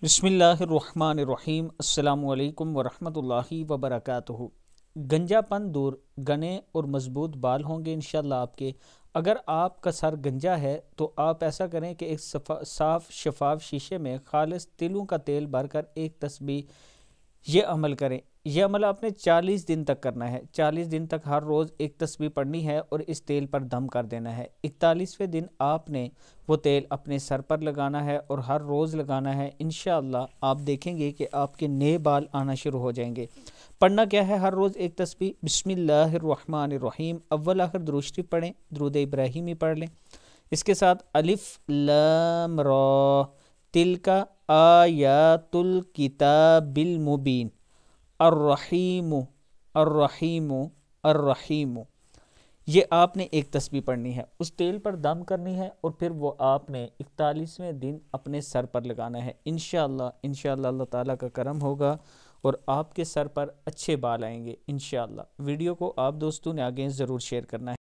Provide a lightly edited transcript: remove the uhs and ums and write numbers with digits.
बिस्मिल्लाहिर्रहमानिर्रहीम। अस्सलामु अलैकुम वरहमतुल्लाहि वबरकातुहू। गंजा पन दूर, घने और मजबूत बाल होंगे इंशाल्लाह आपके। अगर आपका सर गंजा है तो आप ऐसा करें कि एक साफ शफाफ शीशे में खालिस तिलों का तेल भरकर एक तस्बीह ये अमल करें। यह अमल आपने 40 दिन तक करना है। 40 दिन तक हर रोज़ एक तस्बीह पढ़नी है और इस तेल पर दम कर देना है। 41वें दिन आपने वो तेल अपने सर पर लगाना है और हर रोज़ लगाना है। इंशाअल्लाह आप देखेंगे कि आपके नए बाल आना शुरू हो जाएंगे। पढ़ना क्या है? हर रोज़ एक तस्बीह बिस्मिल्लाहिर्रहमानिर्रहीम, अव्वल आखिर दुरूद शरीफ पढ़ें, दुरूद इब्राहिमी पढ़ लें। इसके साथ अलिफ लाम रा तिलका आयातुल किताबिल मुबीन अर्रहीमु अर्रहीमु अर्रहीमु, ये आपने एक तस्बीह पढ़नी है, उस तेल पर दम करनी है और फिर वो आपने 41वें दिन अपने सर पर लगाना है। इंशाअल्लाह अल्लाह ताला का करम होगा और आपके सर पर अच्छे बाल आएंगे इंशाअल्लाह। वीडियो को आप दोस्तों ने आगे ज़रूर शेयर करना है।